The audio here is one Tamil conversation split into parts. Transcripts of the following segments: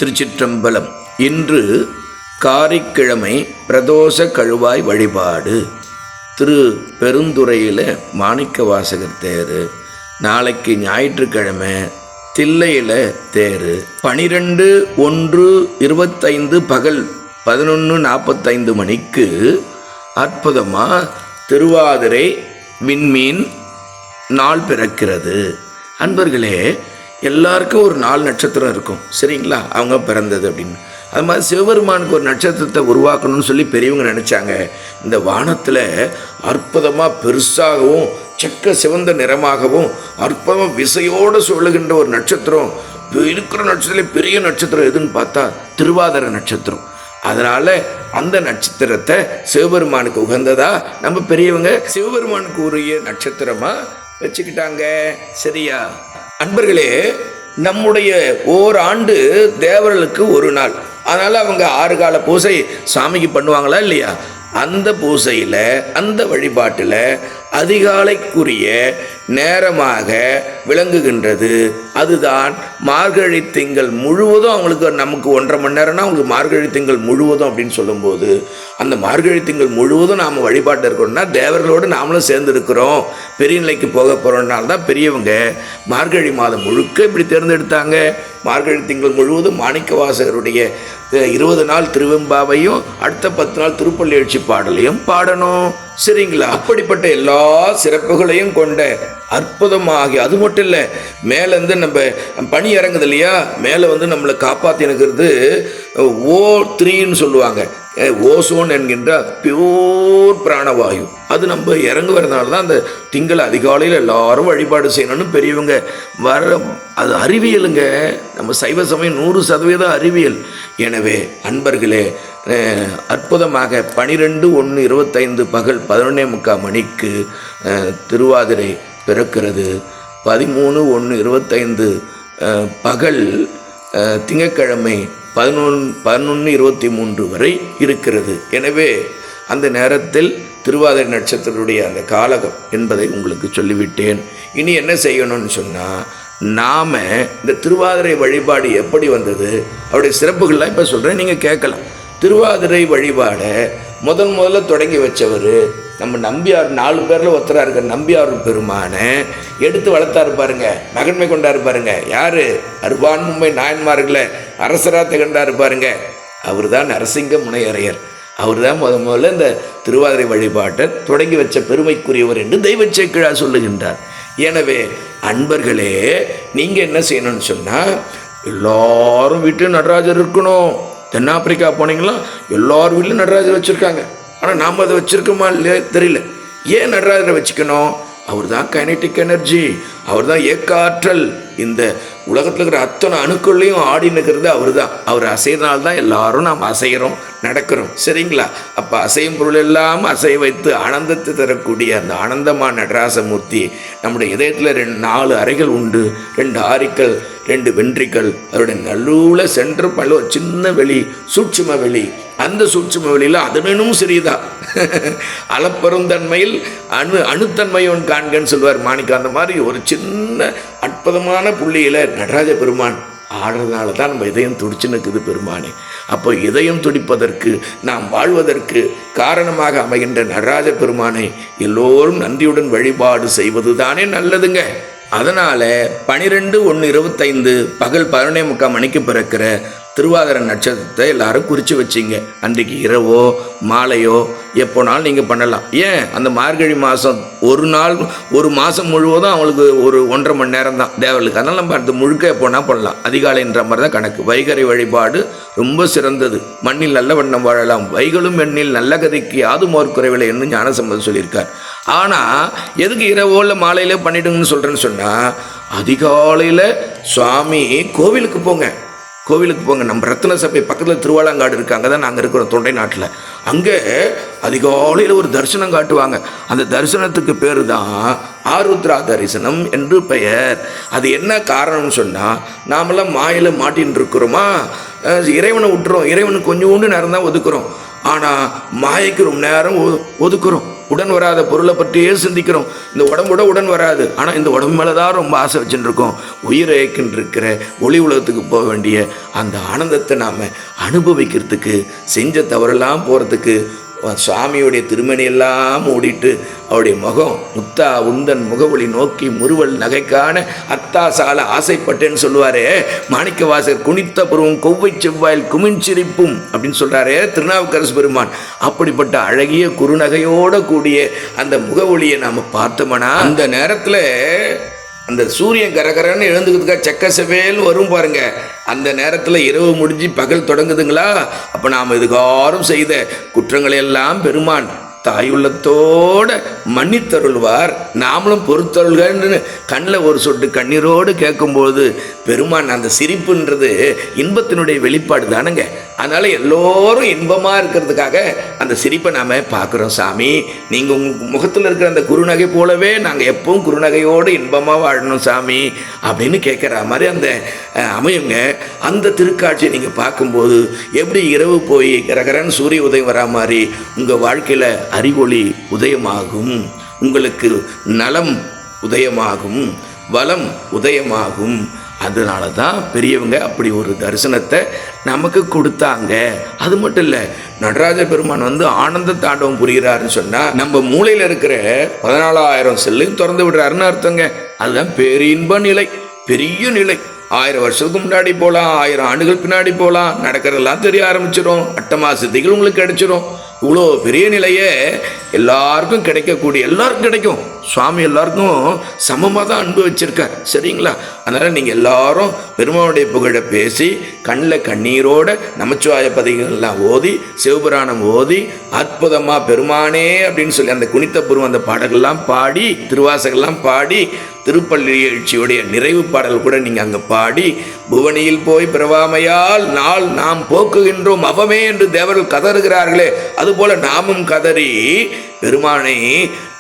திருச்சிற்றம்பலம். இன்று காரிக்கிழமை பிரதோஷ கழுவாய் வழிபாடு. திரு பெருந்துறையில் மாணிக்க வாசகர் தேர். நாளைக்கு ஞாயிற்றுக்கிழமை தில்லையில் தேர். 12/1/25 பகல் 11:45 மணிக்கு அற்புதமாக திருவாதிரை விண்மீன் நாள் பிறக்கிறது. அன்பர்களே, எல்லாருக்கும் ஒரு 4 நட்சத்திரம் இருக்கும், சரிங்களா? அவங்க பிறந்தது அப்படின்னு. அது மாதிரி சிவபெருமானுக்கு ஒரு நட்சத்திரத்தை உருவாக்கணும்னு சொல்லி பெரியவங்க நினச்சாங்க. இந்த வானத்தில் அற்புதமாக பெருசாகவும் செக்க சிவந்த நிறமாகவும் அற்புதமாக விசையோடு சொல்லுகின்ற ஒரு நட்சத்திரம் இருக்கிற நட்சத்திரம். பெரிய நட்சத்திரம் எதுன்னு பார்த்தா திருவாதிரை நட்சத்திரம். அதனால் அந்த நட்சத்திரத்தை சிவபெருமானுக்கு உகந்ததா நம்ம பெரியவங்க சிவபெருமானுக்கு உரிய நட்சத்திரமாக வச்சுக்கிட்டாங்க. சரியா அன்பர்களே? நம்முடைய ஓராண்டு தேவர்களுக்கு ஒரு நாள். அதனால் அவங்க 6 கால பூசை சாமிக்கு பண்ணுவாங்களா இல்லையா? அந்த பூசையில் அந்த வழிபாட்டில் அதிகாலைக்குரிய நேரமாக விளங்குகின்றது. அதுதான் மார்கழி திங்கள் முழுவதும். அவங்களுக்கு நமக்கு 1.5 மணி நேரம்னா அவங்களுக்கு மார்கழி திங்கள் முழுவதும் அப்படின்னு சொல்லும்போது, அந்த மார்கழி திங்கள் முழுவதும் நாம் வழிபாட்டு இருக்கணும்னா தேவர்களோடு நாமளும் சேர்ந்து இருக்கிறோம், பெரிய நிலைக்கு போக போகிறோம்னால தான் பெரியவங்க மார்கழி மாதம் முழுக்க இப்படி தேர்ந்தெடுத்தாங்க. மார்கழி திங்கள் முழுவதும் மாணிக்க வாசகருடைய 20 நாள் திருவெம்பாவையும் அடுத்த 10 நாள் திருப்பள்ளி எழுச்சி பாடலையும் பாடணும், சரிங்களா? அப்படிப்பட்ட எல்லா சிறப்புகளையும் கொண்ட அற்புதமாகி, அது மட்டும் இல்லை, மேலேருந்து நம்ம பனி இறங்குது இல்லையா, மேலே வந்து நம்மளை காப்பாற்றினுக்கிறது O3ன்னு சொல்லுவாங்க, ஓசோன் என்கின்ற பியூர் பிராணவாயு. அது நம்ம இறங்குவதுனால தான் அந்த திங்கள் அதிகாலையில் எல்லாரும் வழிபாடு செய்யணும்னு பெரியவங்க அது அறிவியலுங்க. நம்ம சைவ சமயம் 100% அறிவியல். எனவே அன்பர்களே, அற்புதமாக 12/1/25 பகல் 11:45 மணிக்கு திருவாதிரை பிறக்கிறது. 13/1/25 பகல் திங்கட்கிழமை 11:23 வரை இருக்கிறது. எனவே அந்த நேரத்தில் திருவாதிரை நட்சத்திரத்துடைய அந்த காலகம் என்பதை உங்களுக்கு சொல்லிவிட்டேன். இனி என்ன செய்யணும்னு சொன்னால், நாம் இந்த திருவாதிரை வழிபாடு எப்படி வந்தது, அவருடைய சிறப்புகள்லாம் இப்போ சொல்கிறேன், நீங்கள் கேட்கலாம். திருவாதிரை வழிபாடை முதல்ல தொடங்கி வச்சவர் நம்ம நம்பியார். 4 பேரில் ஒருத்தராக இருக்க நம்பியார் பெருமானை எடுத்து வளர்த்தாரு பாருங்க, மகன்மை கொண்டாரு பாருங்க. யார்? அருபான்மை நாயன்மார்களை அரசராக திகழ்ந்தாரு பாருங்க. அவர் தான் நரசிங்க முனையரையர். அவர் தான் முதல்ல இந்த திருவாதிரை வழிபாட்டை தொடங்கி வச்ச பெருமைக்குரியவர் என்று தெய்வ சேக்கிழார் சொல்லுகின்றார். எனவே அன்பர்களே, நீங்கள் என்ன செய்யணும்னு சொன்னால், எல்லாரும் வீட்டிலும் நடராஜர் இருக்கணும். தென்னாப்பிரிக்கா போனீங்களா, எல்லார் வீட்டிலும் நடராஜர் வச்சுருக்காங்க. ஆனால் நாம் அதை வச்சுருக்கோமா இல்லையா தெரியல. ஏன் நடராஜரை வச்சுக்கணும்? அவர் தான் கைனட்டிக் எனர்ஜி, அவர் தான் இயக்க ஆற்றல். இந்த உலகத்தில் இருக்கிற அத்தனை அணுக்கள்லையும் ஆடினுக்கிறது அவர் தான். அவர் அசைனால்தான் எல்லாரும் நாம் அசைகிறோம், நடக்கிறோம், சரிங்களா? அப்போ அசையும் பொருள் எல்லாம் அசைய வைத்து ஆனந்தத்தை தரக்கூடிய அந்த ஆனந்தமான நடராசமூர்த்தி நம்முடைய இதயத்தில் 4 அறைகள் உண்டு. 2 ஆரிக்கல், 2 வென்ட்ரிக்கல், அவருடைய நல்லூரில் சென்டர் பண்ண ஒரு சின்ன வெளி, சூட்சும வெளி. அந்த சூட்சும வெளியில் அதனும் சிறிதா அளப்பெருந்தன்மையில் அணுத்தன்மையோன் காண்கன்னு சொல்வார் மாணிக்க. அந்த மாதிரி ஒரு சின்ன அற்புதமான புள்ளியில் நடராஜ பெருமான் ஆடுறதுனால தான் நம்ம இதயம் துடிச்சுன்னு இருக்குது பெருமானே. அப்போ இதயம் துடிப்பதற்கு, நாம் வாழ்வதற்கு காரணமாக அமைகின்ற நடராஜ பெருமானை எல்லோரும் நன்றியுடன் வழிபாடு செய்வது தானே நல்லதுங்க. அதனால் 12/1/25 பகல் 11:45 மணிக்கு பிறக்கிற திருவாதிரை நட்சத்திரத்தை எல்லாரும் குறித்து வச்சிங்க. அன்றைக்கு இரவோ மாலையோ எப்போனாலும் நீங்கள் பண்ணலாம். ஏன்? அந்த மார்கழி மாதம் ஒரு நாள், ஒரு மாதம் முழுவதும் அவங்களுக்கு ஒரு 1.5 மணி நேரம் தான் தேவர்களுக்கு. அதனால் நம்ம அந்த முழுக்க எப்போனா பண்ணலாம். அதிகாலைன்ற மாதிரி தான் கணக்கு. வைகறை வழிபாடு ரொம்ப சிறந்தது. மண்ணில் நல்ல வண்ணம் வாழலாம், வைகளும் எண்ணில் நல்ல கதைக்கு யாதும் ஓர் குறைவில்லை என்று ஞானசம்பந்தர் சொல்லியிருக்கார். ஆனால் எதுக்கு இரவோ இல்லை மாலையிலே பண்ணிடுங்கன்னு சொல்கிறேன்னு சொன்னால், அதிகாலையில் சுவாமி கோவிலுக்கு போங்க, கோவிலுக்கு போங்க. நம்ம ரத்ன சபை பக்கத்தில் திருவாலங்காடு இருக்குது, அங்கே தான் நாங்கள் இருக்கிறோம், தொண்டை நாட்டில். அங்கே அதிகாலையில் ஒரு தரிசனம் காட்டுவாங்க. அந்த தரிசனத்துக்கு பேர் தான் ஆருத்ரா தரிசனம் என்று பெயர். அது என்ன காரணம்னு சொன்னால், நாமெல்லாம் மாயில் மாட்டின்னு இருக்கிறோமா, இறைவனை விட்டுறோம், இறைவனுக்கு கொஞ்சோண்டு நேரம் தான் ஒதுக்குறோம். ஆனால் மாயைக்கு ரொம்ப நேரம் ஒதுக்குறோம். உடன் வராத பொருளை பற்றியே சிந்திக்கிறோம். இந்த உடம்போட உடன் வராது, ஆனால் இந்த உடம்பு மேலே தான் ரொம்ப ஆசை வச்சுட்டு இருக்கோம். உயிரை இருக்கிற ஒளி உலகத்துக்கு போக வேண்டிய அந்த ஆனந்தத்தை நாம் அனுபவிக்கிறதுக்கு, செஞ்ச தவறெல்லாம் போகிறதுக்கு சுவாமியுடைய திருமணியெல்லாம் மூடிட்டு அவருடைய முகம் முத்தா உந்தன் முகவொளி நோக்கி முறுவல் நகைக்கான அத்தா சால ஆசைப்பட்டேன்னு சொல்லுவாரே மாணிக்க வாசகர். குனித்த புருவம் கொவ்வை செவ்வாயில் குமிஞ்சிரிப்பும் அப்படின்னு சொல்கிறாரே திருநாவுக்கரசு பெருமான். அப்படிப்பட்ட அழகிய குறுநகையோடு கூடிய அந்த முகவொளியை நாம் பார்த்தோம்னா அந்த நேரத்தில் அந்த சூரியன் கரகரன்னு எழுந்துக்கிறதுக்காக செக்க செவேல் வரும் பாருங்க. அந்த நேரத்தில் இரவு முடிஞ்சு பகல் தொடங்குதுங்களா, அப்போ நாம் இதுகாரும் செய்த குற்றங்களை எல்லாம் பெருமான் தாயுள்ளத்தோட மன்னித்தருள்வார். நாமளும் பொறுத்தருள்கன்னு கண்ணில் ஒரு சொட்டு கண்ணீரோடு கேட்கும்போது பெருமான் அந்த சிரிப்புன்றது இன்பத்தினுடைய வெளிப்பாடு தானுங்க. அதனால் எல்லோரும் இன்பமாக இருக்கிறதுக்காக அந்த சிரிப்பை நாம் பார்க்குறோம். சாமி, நீங்கள் உங்கள் முகத்தில் இருக்கிற அந்த குறுநகை போலவே நாங்கள் எப்பவும் குறுநகையோடு இன்பமாக வாழணும் சாமி அப்படின்னு கேட்குற மாதிரி அந்த அமையுங்க. அந்த திருக்காட்சியை நீங்கள் பார்க்கும்போது எப்படி இரவு போய் கரகரன் சூரிய உதயம் வரா மாதிரி உங்கள் வாழ்க்கையில் அறிவொளி உதயமாகும், உங்களுக்கு நலம் உதயமாகும், வளம் உதயமாகும். அதனால தான் பெரியவங்க அப்படி ஒரு தரிசனத்தை நமக்கு கொடுத்தாங்க. அது மட்டும் இல்லை, நடராஜ பெருமான் ஆனந்த தாண்டவம் புரிகிறாருன்னு சொன்னால் நம்ம மூளையில் இருக்கிற 14,000 செல்லையும் திறந்து விடுறாருன்னு அர்த்தங்க. அதுதான் பேரின்ப நிலை, பெரிய நிலை. 1000 வருஷத்துக்கு முன்னாடி போகலாம், 1000 ஆண்டுகள் பின்னாடி போகலாம், நடக்கிறதெல்லாம் தெரிய ஆரம்பிச்சிடும், அட்டமா சித்திகள் உங்களுக்கு கிடைச்சிடும். இவ்வளோ பெரிய நிலையை எல்லாருக்கும் கிடைக்கக்கூடிய, எல்லாருக்கும் கிடைக்கும். சுவாமி எல்லாருக்கும் சமமாக தான் அன்பு வச்சிருக்கார், சரிங்களா? அதனால் நீங்கள் எல்லாரும் பெருமானுடைய புகழை பேசி கண்ணில் கண்ணீரோட நமச்சிவாய பதிகள்லாம் ஓதி சிவபுராணம் ஓதி அற்புதமாக பெருமானே அப்படின்னு சொல்லி அந்த குனித்த பூர்வம் அந்த பாடல்கள்லாம் பாடி திருவாசகெல்லாம் பாடி திருப்பள்ளி எழுச்சியுடைய நிறைவு பாடல் கூட நீங்கள் அங்கே பாடி புவனியில் போய் பிறவாமையால் நாள் நாம் போக்குகின்றோம் அவமே என்று தேவர்கள் கதறுகிறார்களே, அதுபோல் நாமும் கதறி பெருமானை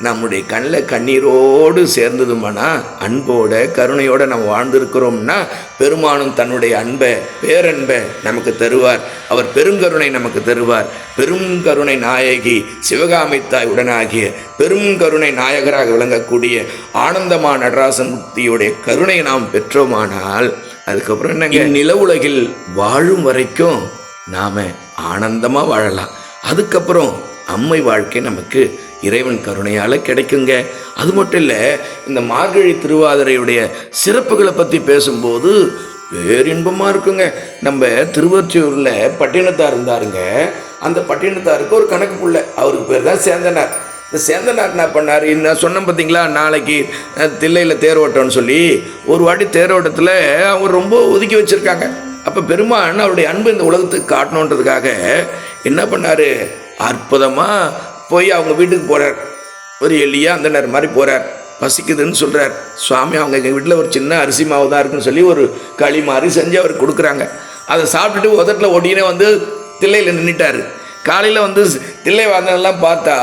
நம்முடைய கண்ணில் கண்ணீரோடு சேர்ந்ததுமானா அன்போட கருணையோடு நம்ம வாழ்ந்திருக்கிறோம்னா பெருமானும் தன்னுடைய அன்பை பேரன்பை நமக்கு தருவார். அவர் பெருங்கருணை நமக்கு தருவார். பெரும் கருணை நாயகி சிவகாமி தாய் உடனாகிய பெரும் கருணை நாயகராக விளங்கக்கூடிய ஆனந்தமான நடராசன் முக்தியுடைய கருணையை நாம் பெற்றோமானால் அதுக்கப்புறம் என்னங்க, நில உலகில் வாழும் வரைக்கும் நாம் ஆனந்தமாக வாழலாம். அதுக்கப்புறம் அம்மை வாழ்க்கை நமக்கு இறைவன் கருணையால் கிடைக்குங்க. அது மட்டும் இல்லை, இந்த மார்கழி திருவாதிரையுடைய சிறப்புகளை பற்றி பேசும்போது பேரின்பமாக இருக்குங்க. நம்ம திருவொற்றியூரில் பட்டினத்தார் இருந்தாருங்க. அந்த பட்டினத்தாருக்கு ஒரு கணக்கு புள்ள, அவருக்கு பேர் தான் சேந்தனார். இந்த சேந்தனார் என்ன பண்ணார், நான் சொன்னேன் பார்த்தீங்களா, நாளைக்கு தில்லையில் தேரோட்டம்னு சொல்லி ஒரு வாட்டி தேரோட்டத்தில் அவர் ரொம்ப ஒதுக்கி வச்சுருக்காங்க. அப்போ பெருமான் அவருடைய அன்பு இந்த உலகத்துக்கு காட்டணுன்றதுக்காக என்ன பண்ணார், அற்புதமாக போய் அவங்க வீட்டுக்கு போகிறார். ஒரு எளியா அந்த நேரம் மாதிரி போகிறார். பசிக்குதுன்னு சொல்கிறார். சுவாமி அவங்க எங்கள் வீட்டில் ஒரு சின்ன அரிசி மாவு தான் இருக்குன்னு சொல்லி ஒரு களி மாதிரி செஞ்சு அவர் கொடுக்குறாங்க. அதை சாப்பிட்டுட்டு உதட்டில் ஒட்டினே தில்லையில் நின்றுட்டார். காலையில் தில்லை வாந்தனெல்லாம் பார்த்தா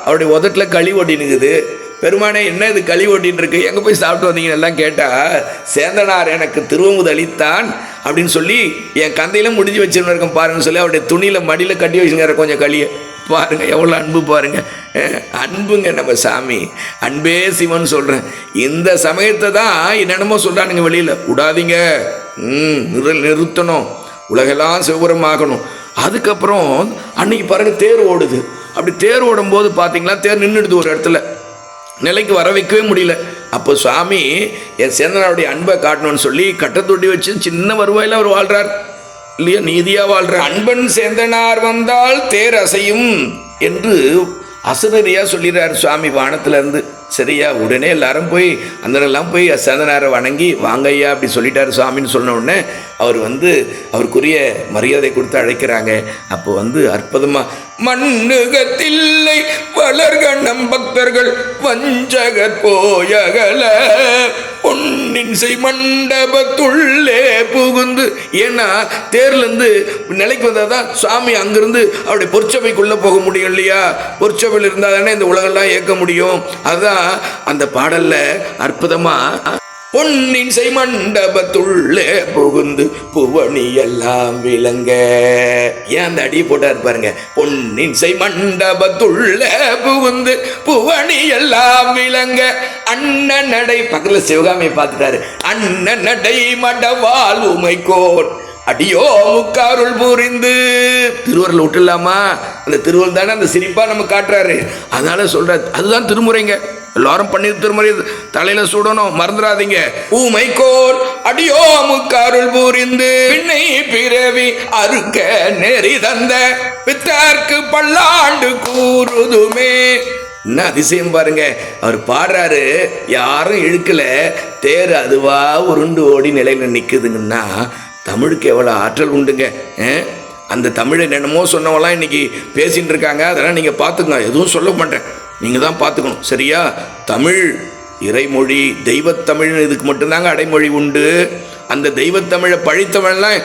அவருடைய உதட்டில் களி ஒட்டினுக்குது. பெருமானே என்ன இது களி ஓட்டின்னு இருக்கு, எங்கே போய் சாப்பிட்டு வந்தீங்கன்னு எல்லாம் கேட்டால் சேந்தனார் எனக்கு திருவமுது அளித்தான் அப்படின்னு சொல்லி என் கந்தையில முடிஞ்சு வச்சுன்னு இருக்கேன் பாருங்கன்னு சொல்லி அவருடைய துணியில் மடியில் கட்டி வச்சுங்கிற கொஞ்சம் களியை பாருங்கள். எவ்வளோ அன்பு பாருங்கள், அன்புங்க நம்ம சாமி. அன்பே சிவன் சொல்கிறேன். இந்த சமயத்தை தான் என்னென்னமோ சொல்கிறானுங்க வெளியில், விடாதீங்க, நிறுத்தணும், உலகெல்லாம் சிவபுரமாகணும். அதுக்கப்புறம் அன்னைக்கு பாருங்கள் தேர் ஓடுது. அப்படி தேர் ஓடும்போது பார்த்தீங்களா தேர் நின்றுடுது ஒரு இடத்துல, நிலைக்கு வர வைக்கவே முடியல. அப்போ சுவாமி என் சேந்தனாருடைய அன்பை காட்டணும்னு சொல்லி கட்டத்தொட்டி வச்சு சின்ன வருவாயில் அவர் வாழ்கிறார் இல்லையா, நீதியாக வாழ்கிறார். அன்பன் சேந்தனார் வந்தால் தேர் அசையும் என்று அசுரரியாக சொல்லிடுறார் சுவாமி வானத்திலேருந்து. சரியா, உடனே எல்லாரும் போய் அந்தனெல்லாம் போய் சேந்தனாரை வணங்கி வாங்கய்யா அப்படி சொல்லிட்டார் சுவாமின்னு சொன்ன உடனே அவர் அவருக்குரிய மரியாதை கொடுத்து அழைக்கிறாங்க. அப்போ அற்புதமாக மண்ணுகத்தில்லை வளர்க நம் பக்தர்கள் வஞ்சகர் போயகல பொன்னின் செய் மண்டபத்துள்ளே புகுந்து. ஏன்னா தேர்லேருந்து நிலைக்கு வந்தால் தான் சுவாமி அங்கிருந்து அவருடைய பொற்சபைக்குள்ளே போக முடியும் இல்லையா, பொற்சபையில் இருந்தால் தானே இந்த உலகெல்லாம் இயக்க முடியும். அதுதான் அந்த பாடலில் அற்புதமாக பொன்னின் செய்மண்டபத்துள்ளே புகுந்து புவனி எல்லாம் விளங்க. ஏன் அந்த அடி போட்டா இருப்பாருங்க, பொன்னின் செய்மண்டபத்துள்ளே புகுந்து புவனி எல்லாம் விளங்க. அண்ணன் நடை பக்கத்துல சிவகாமியை பார்த்துட்டாரு. அண்ணன் நடை மடவால் உமைக்கோன் அடியோ முக்காருள் புரிந்து. திருவருள் விட்டுலாமா? அந்த திருவருள் தானே அந்த சிரிப்பா நம்ம காட்டுறாரு. அதனால சொல்ற அதுதான் திருமுறைங்க. எல்லாரும் பண்ணி திருமுறை தலையில சூடணும், மறந்துடாதீங்க. ஊமைக்கோர் அடியோ முக்காருள் புரிந்து பின்னை பிறவி அறுக்க நெறி தந்த பித்தார்க்கு பல்லாண்டு கூறுதுமே. என்ன அதிசயம் பாருங்க, அவர் பாடுறாரு, யாரும் இழுக்கல, தேர் அதுவா உருண்டு ஓடி நிலையில நிக்குதுங்கன்னா தமிழுக்கு எவ்வளோ ஆற்றல் உண்டுங்க. அந்த தமிழை என்னமோ சொன்னவெல்லாம் இன்னைக்கு பேசிட்டு இருக்காங்க. அதெல்லாம் நீங்கள் பார்த்துக்கணும், எதுவும் சொல்ல மாட்டேன், நீங்கள் தான் பார்த்துக்கணும், சரியா? தமிழ் இறைமொழி தெய்வத்தமிழ், இதுக்கு மட்டும்தாங்க அடைமொழி உண்டு. அந்த தெய்வத்தமிழை பழித்தவன்லாம்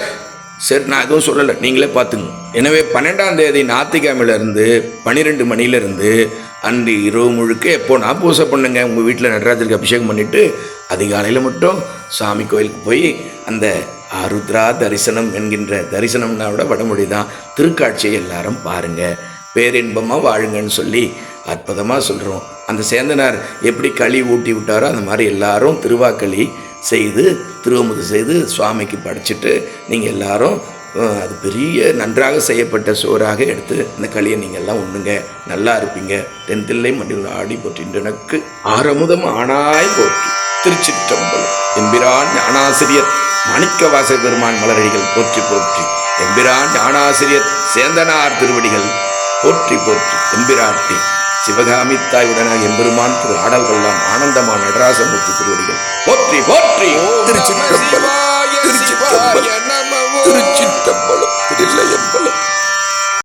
சரி, நான் எதுவும் சொல்லலை, நீங்களே பார்த்துங்க. எனவே 12ஆம் தேதி ஞாயிற்றுக்கிழமையிலேருந்து 12 மணிலேருந்து அன்று இரவு முழுக்க எப்போ நான் பூசை பண்ணுங்க. உங்கள் வீட்டில் நடராஜருக்கு அபிஷேகம் பண்ணிவிட்டு அதிகாலையில் மட்டும் சாமி கோயிலுக்கு போய் அந்த ஆருத்ரா தரிசனம் என்கின்ற தரிசனம்னா விட வடமொழி தான், திருக்காட்சியை எல்லாரும் பாருங்கள், பேரின்பமாக வாழுங்கன்னு சொல்லி அற்புதமாக சொல்கிறோம். அந்த சேந்தனார் எப்படி களி ஊட்டி விட்டாரோ அந்த மாதிரி எல்லாரும் திருவாக்களி செய்து திருவமுது செய்து சுவாமிக்கு படைச்சிட்டு நீங்கள் எல்லாரும் அது பெரிய நன்றாக செய்யப்பட்ட சோறாக எடுத்து அந்த களியை நீங்கள் எல்லாம் உண்ணுங்க, நல்லா இருப்பீங்க. தென்தில்லை மண்டில் ஆடி போற்றின்ற எனக்கு ஆரமுதம் ஆனாய் போற்றி. திருச்சிற்றம்பலம். எம்பிரான் ஞானாசிரியர் மாணிக்கவாச பெருமான் மலரடிகள் போற்றி போற்றி. எம்பிரான் ஞானாசிரியர் சேந்தனார் திருவடிகள் போற்றி போற்றி. எம்பிராட்டி சிவகாமி தாயுடனாக எம்பெருமான் திரு ஆடல் கொல்லாம் ஆனந்தமான நடராசமூர்த்தி திருவடிகள் போற்றி போற்றி. திருச்சிற்றம்பலம் திருச்சிற்றம்பலம் திருச்சிற்றம்பலம் திருச்சிற்றம்பலம்.